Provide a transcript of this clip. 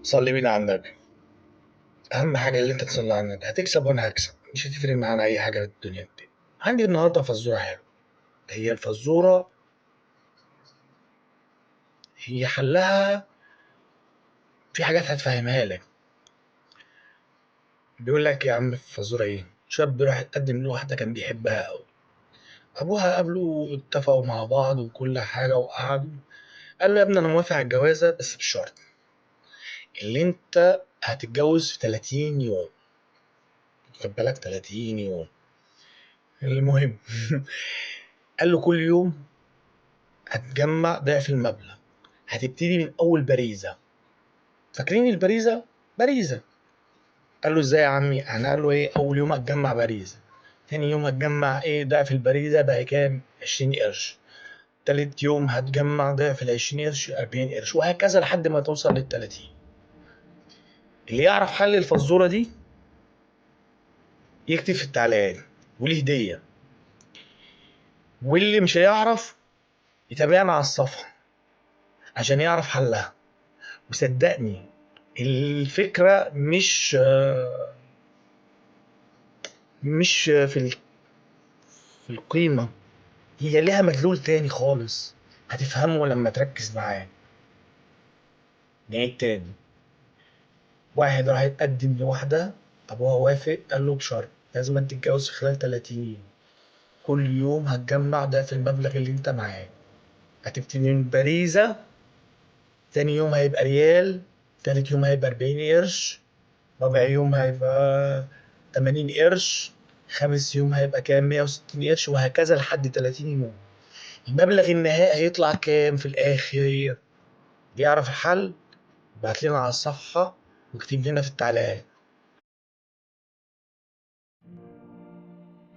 صلي بينا على النبي. اهم حاجه اللي انت تصلي على النبي، هتكسب وانا هكسب، مش هتفرق معانا اي حاجه في الدنيا دي. عندي النهارده فزوره حلوه. هي الفزوره، هي حلها في حاجات هتفهمها لك. بيقول لك يا عم في الفزوره ايه، شاب راح يتقدم لواحده كان بيحبها قوي. ابوها قابله واتفقوا مع بعض وكل حاجه وقعدوا. قال له يا ابني انا موافق على الجوازه بس بشرط، اللي انت هتتجوز في 30 يوم. خد بالك 30 يوم. المهم قال له كل يوم هتجمع ضعف المبلغ، هتبتدي من اول باريزه. فاكرين الباريزه؟ باريزه. قال له ازاي يا عمي؟ انا قال له ايه، اول يوم هتجمع باريزه، تاني يوم هتجمع ايه ضعف الباريزه بقى كام، 20 قرش. تالت يوم هتجمع ضعف ال 20 قرش 40 قرش، وهكذا لحد ما توصل لل 30. اللي يعرف حل الفزوره دي يكتب في التعليقات وليه هديه، واللي مش هيعرف يتابعنا على الصفحه عشان يعرف حلها. وصدقني الفكره مش في القيمة، هي ليها مدلول تاني خالص، هتفهمه لما تركز معاه. نعيد تاني. واحد راح يتقدم لواحدة، أبوها وافق قال له بشرط لازم تتجوز في خلال 30 يوم، كل يوم هتجمع ضعف المبلغ اللي انت معاه، هتبتدي من باريزة، تاني يوم هيبقى ريال، تالت يوم هيبقى 40 قرش، رابع يوم هيبقى 80 قرش، خامس يوم هيبقى كام، 160 قرش، وهكذا لحد 30 يوم. المبلغ النهائي هيطلع كام في الآخر؟ يعرف الحل؟ بعت لنا على الصفحة واكتب لنا في التعليقات.